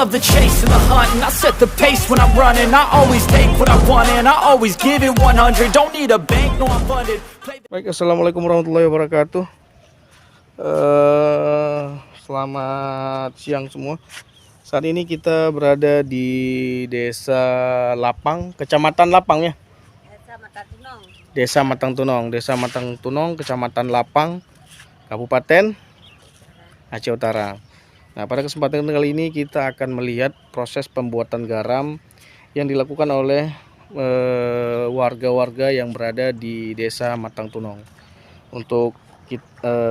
love the chase and the hunt, and I set the pace when I'm running. I always take what I want and I always give it 100. Don't need a bank, no I'm funded. Baik, assalamualaikum warahmatullahi wabarakatuh. Selamat siang semua. Saat ini kita berada di Desa Lapang, Kecamatan Lapang ya. Desa Matang Tunong, Kecamatan Lapang, Kabupaten Aceh Utara. Nah, pada kesempatan kali ini kita akan melihat proses pembuatan garam yang dilakukan oleh warga-warga yang berada di Desa Matang Tunong. Untuk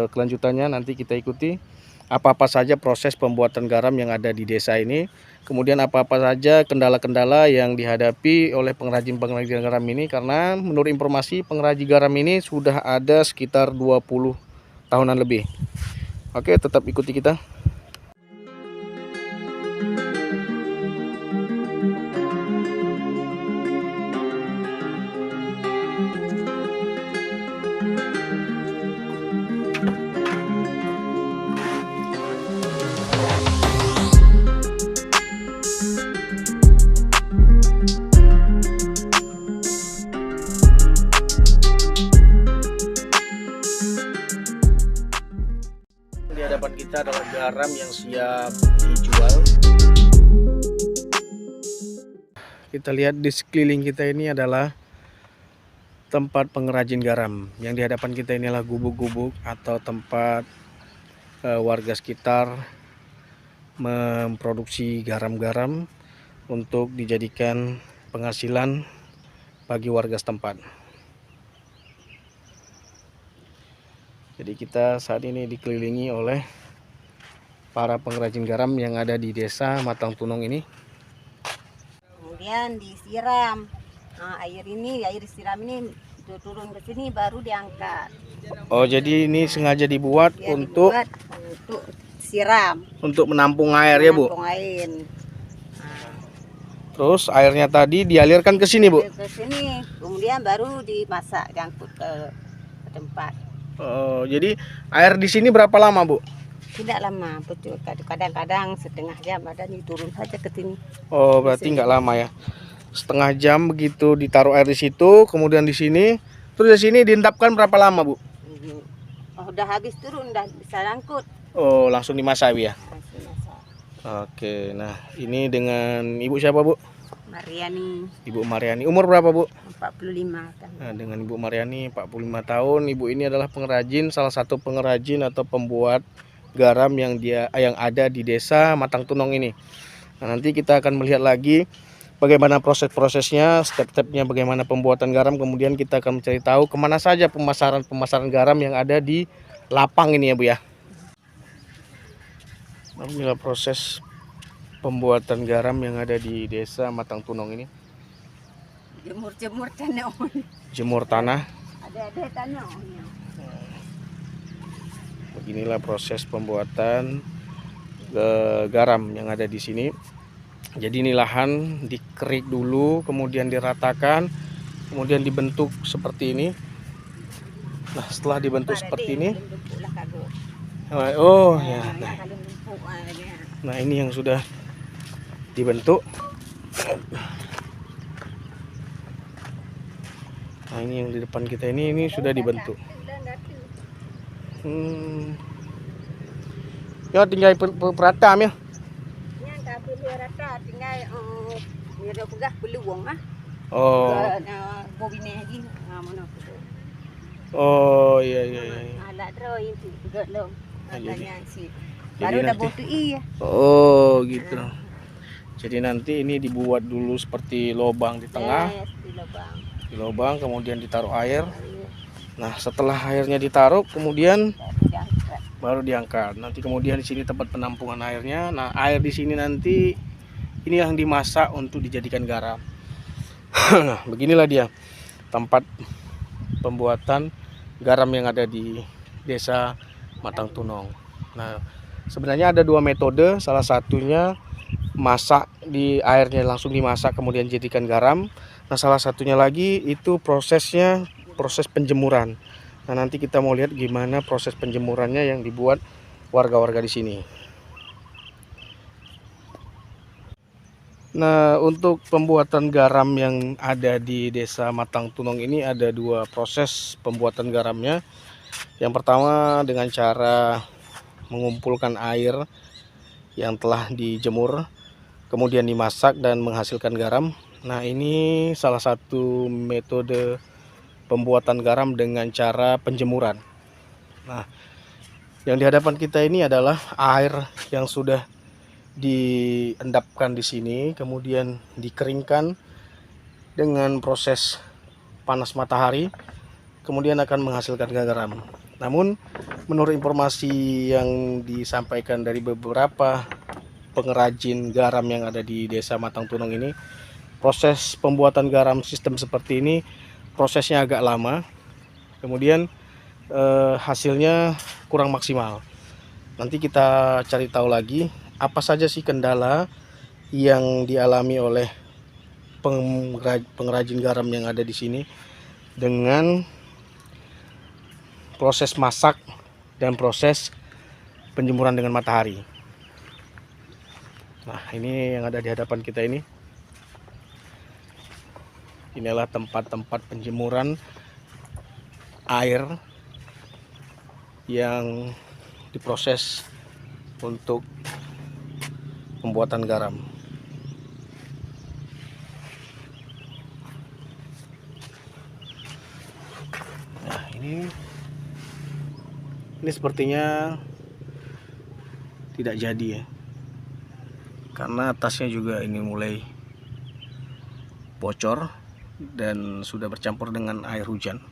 kelanjutannya nanti kita ikuti apa-apa saja proses pembuatan garam yang ada di desa ini, kemudian apa-apa saja kendala-kendala yang dihadapi oleh pengrajin-pengrajin garam ini, karena menurut informasi pengrajin garam ini sudah ada sekitar 20 tahunan lebih. Oke, tetap ikuti kita. Di hadapan kita adalah garam yang siap dijual. Kita lihat di sekeliling kita ini adalah tempat pengrajin garam. Yang di hadapan kita ini adalah gubuk-gubuk atau tempat warga sekitar memproduksi garam-garam untuk dijadikan penghasilan bagi warga setempat. Jadi kita saat ini dikelilingi oleh para pengrajin garam yang ada di Desa Matang Tunong ini. Kemudian disiram. Nah, air siram ini turun ke sini baru diangkat. Oh, jadi ini sengaja dibuat untuk siram. Untuk menampung air ya, Bu? Menampung air. Nah, terus airnya tadi dialirkan ke sini, Bu? Ke sini. Kemudian baru dimasak, diangkut ke tempat. Oh, jadi air di sini berapa lama, Bu? Tidak lama, betul. Kadang-kadang setengah jam ada nih turun saja ke sini. Oh, berarti nggak lama ya. Setengah jam begitu ditaruh air di situ, kemudian di sini. Terus di sini diendapkan berapa lama, Bu? Oh, udah habis turun, udah bisa angkut. Oh, langsung dimasak ya. Langsung masak. Oke, nah ini dengan Ibu siapa, Bu? Mariani. Ibu Mariani. Umur berapa, Bu? 45 tahun. Nah, dengan Ibu Mariani 45 tahun. Ibu ini adalah pengrajin, salah satu pengrajin atau pembuat garam yang ada di Desa Matang Tunong ini. Nah, nanti kita akan melihat lagi bagaimana proses-prosesnya, step-stepnya bagaimana pembuatan garam. Kemudian kita akan mencari tahu kemana saja pemasaran garam yang ada di Lapang ini ya, Bu ya. Nah, inilah proses pembuatan garam yang ada di Desa Matang Tunong ini. Jemur tanah. Jemur tanah. Ada tanah. Beginilah proses pembuatan garam yang ada di sini. Jadi ini lahan dikerik dulu, kemudian diratakan, kemudian dibentuk seperti ini. Nah, setelah dibentuk seperti ini, oh ya, nah ini yang sudah dibentuk. Nah, ini yang di depan kita ini sudah dibentuk. Ya, tinggal peratam ya. Oh. Oh, iya. Baru dah botui ya. Oh, gitu. Jadi nanti ini dibuat dulu seperti lubang di tengah. Di lubang, kemudian ditaruh air. Nah, setelah airnya ditaruh, kemudian baru diangkat. Nanti kemudian di sini tempat penampungan airnya. Nah, air di sini nanti ini yang dimasak untuk dijadikan garam. Nah, beginilah dia tempat pembuatan garam yang ada di Desa Matang Tunong. Nah, sebenarnya ada dua metode. Salah satunya masak di airnya, langsung dimasak kemudian dijadikan garam. Nah, salah satunya lagi itu prosesnya proses penjemuran. Nah, nanti kita mau lihat gimana proses penjemurannya yang dibuat warga-warga di sini. Nah, untuk pembuatan garam yang ada di Desa Matang Tunong ini ada dua proses pembuatan garamnya. Yang pertama dengan cara mengumpulkan air yang telah dijemur, kemudian dimasak dan menghasilkan garam. Nah, ini salah satu metode pembuatan garam dengan cara penjemuran. Nah, yang di hadapan kita ini adalah air yang sudah diendapkan di sini, kemudian dikeringkan dengan proses panas matahari, kemudian akan menghasilkan garam. Namun, menurut informasi yang disampaikan dari beberapa pengrajin garam yang ada di Desa Matang Tunong ini, proses pembuatan garam sistem seperti ini prosesnya agak lama, kemudian hasilnya kurang maksimal. Nanti kita cari tahu lagi apa saja sih kendala yang dialami oleh pengrajin garam yang ada di sini dengan proses masak dan proses penjemuran dengan matahari. Nah, ini yang ada di hadapan kita ini. Inilah tempat-tempat penjemuran air yang diproses untuk pembuatan garam. Nah, ini sepertinya tidak jadi ya, karena atasnya juga ini mulai bocor dan sudah bercampur dengan air hujan.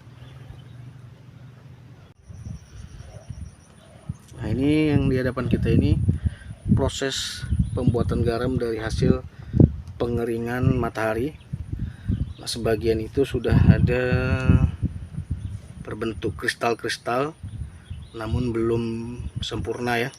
Nah, ini yang di hadapan kita ini proses pembuatan garam dari hasil pengeringan matahari. Nah, sebagian itu sudah ada berbentuk kristal-kristal, namun belum sempurna ya.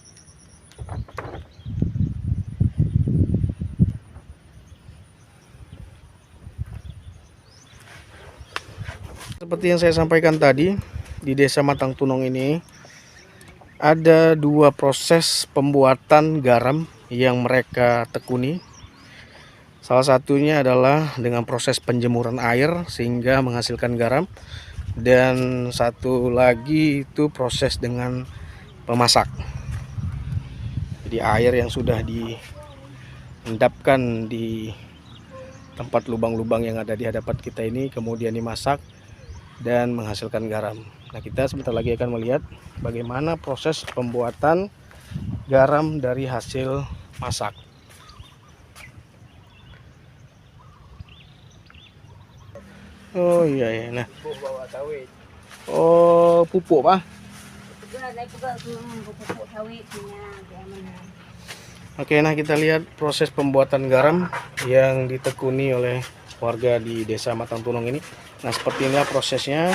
Seperti yang saya sampaikan tadi, di Desa Matang Tunong ini ada dua proses pembuatan garam yang mereka tekuni. Salah satunya adalah dengan proses penjemuran air sehingga menghasilkan garam, dan satu lagi itu proses dengan pemasak. Jadi air yang sudah diendapkan di tempat lubang-lubang yang ada di hadapan kita ini kemudian dimasak dan menghasilkan garam. Nah, kita sebentar lagi akan melihat bagaimana proses pembuatan garam dari hasil masak. Oh iya ya. Nah. Oh, pupuk Pak. Oke, nah kita lihat proses pembuatan garam yang ditekuni oleh warga di Desa Matang Tunong ini. Nah, seperti inilah prosesnya.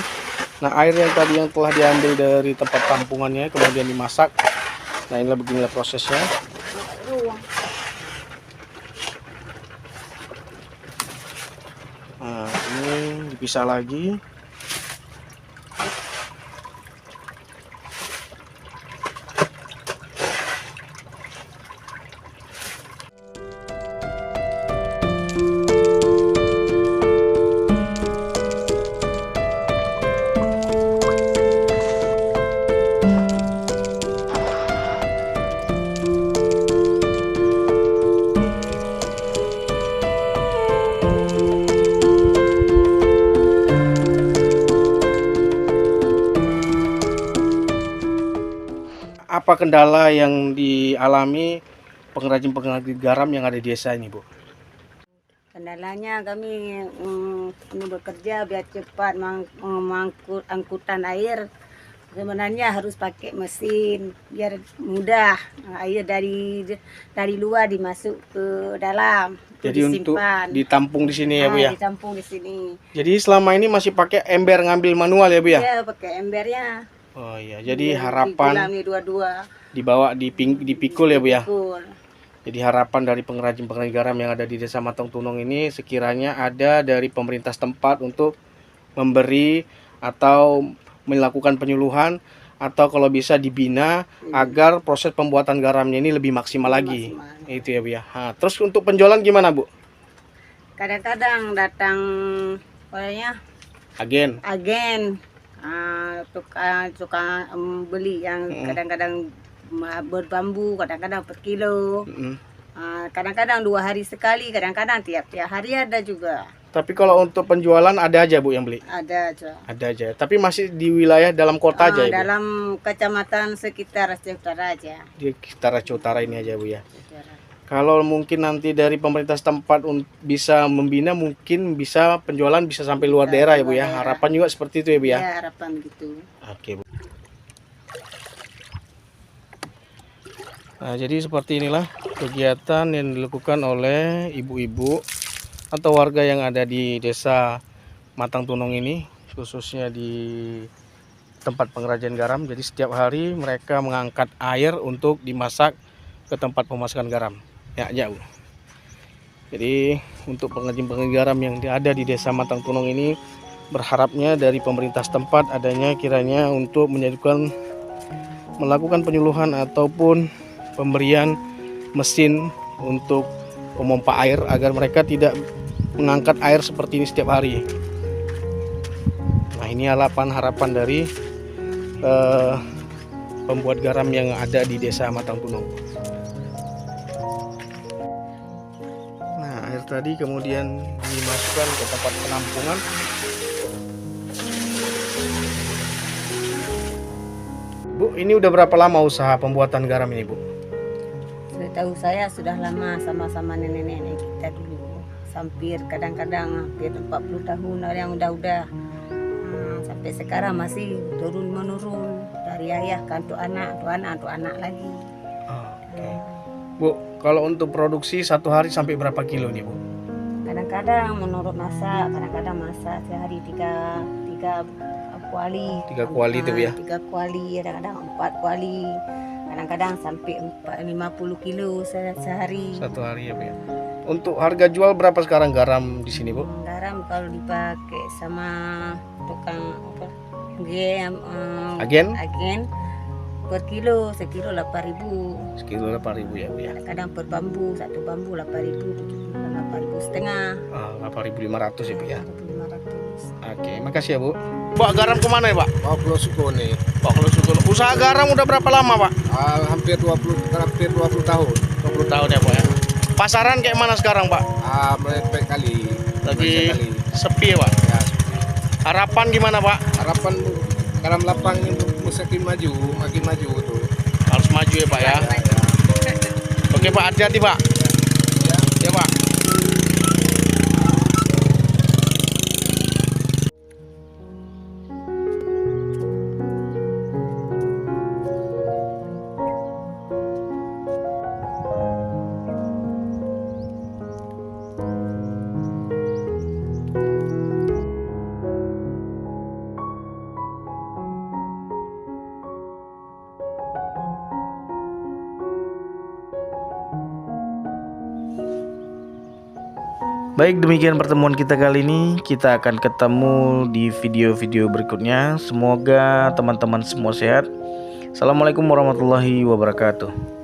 Nah, air yang tadi yang telah diambil dari tempat tampungannya kemudian dimasak. Nah, inilah beginilah prosesnya. Nah, ini dipisah lagi. Apa kendala yang dialami pengrajin-pengrajin garam yang ada di desa ini, Bu? Kendalanya kami ini bekerja biar cepat mengangkut angkutan air. Sebenarnya harus pakai mesin biar mudah air dari luar dimasuk ke dalam. Jadi disimpan. Untuk ditampung di sini ya, Bu ya? Ditampung di sini. Jadi selama ini masih pakai ember ngambil manual ya, Bu ya? Iya, pakai embernya. Oh iya, jadi harapan dua-dua dibawa dipikul ya, Bu ya? Pikul. Jadi harapan dari pengrajin-pengrajin garam yang ada di Desa Matang Tunong ini sekiranya ada dari pemerintah setempat untuk memberi atau melakukan penyuluhan atau kalau bisa dibina agar proses pembuatan garamnya ini lebih maksimal lagi. Itu ya, Bu ya. Nah, terus untuk penjualan gimana, Bu? kadang-kadang datang pokoknya Agen. tukang beli yang kadang-kadang berbambu, kadang-kadang per kilo. Kadang-kadang 2 hari sekali, kadang-kadang tiap hari ada juga. Tapi kalau untuk penjualan ada aja Bu yang beli? Ada aja. Ada aja. Tapi masih di wilayah dalam kota aja ya Bu? Dalam kecamatan sekitar Aceh Utara aja. Di sekitar Aceh Utara ini aja Bu ya. Kalau mungkin nanti dari pemerintah setempat bisa membina, mungkin bisa penjualan bisa sampai luar daerah ya Bu ya. Harapan juga seperti itu ya Bu ya. Ya, harapan gitu. Oke Bu. Nah, jadi seperti inilah kegiatan yang dilakukan oleh ibu-ibu atau warga yang ada di desa Matang Tunong ini, khususnya di tempat pengrajin garam. Jadi setiap hari mereka mengangkat air untuk dimasak ke tempat pemasukan garam. Ya, jauh. Jadi untuk pengrajin garam yang ada di desa Matang Tunong ini, berharapnya dari pemerintah setempat adanya kiranya untuk melakukan penyuluhan ataupun pemberian mesin untuk pemompa air agar mereka tidak mengangkat air seperti ini setiap hari. Nah, ini harapan dari pembuat garam yang ada di desa Matang Tunong. Nah, air tadi kemudian dimasukkan ke tempat penampungan. Bu, ini udah berapa lama usaha pembuatan garam ini Bu? Setahu saya sudah lama sama-sama nenek-nenek kita dulu. Hampir kadang-kadang hampir 40 tahun yang udah. Sampai sekarang masih turun-menurun dari ayah kan untuk anak lagi. Oke. Bu, kalau untuk produksi satu hari sampai berapa kilo nih Bu? Kadang-kadang menurut masa, kadang-kadang masa sehari 3 kuali. 3 kuali itu ya? 3 kuali, kadang-kadang 4 kuali. Kadang-kadang sampai 50 kilo sehari. Satu hari ya Bu ya. Untuk harga jual berapa sekarang garam di sini Bu? Garam kalau dipakai sama tukang agen per kilo, sekilo 8.000. Sekilo 8.000 ya Bu ya. Kadang per bambu, satu bambu 8.000, 8.000 setengah. 8.500 ya Bu ya. 8.500. Oke, makasih ya Bu. Pak, garam kemana ya Pak? Pak Pulau Suko nih. Pak Pulau Suko. Usaha garam udah berapa lama Pak? Hampir 20 tahun. 20 tahun ya Pak ya. Pasaran kayak mana sekarang Pak? Merepek kali. Lagi sepi ya Pak? Ya, Harapan gimana Pak? harapan garam lapang itu makin maju tuh. Harus maju ya Pak ya. Oke Pak, hati-hati Pak. Ya Pak. Baik, demikian pertemuan kita kali ini. Kita akan ketemu di video-video berikutnya. Semoga teman-teman semua sehat. Assalamualaikum warahmatullahi wabarakatuh.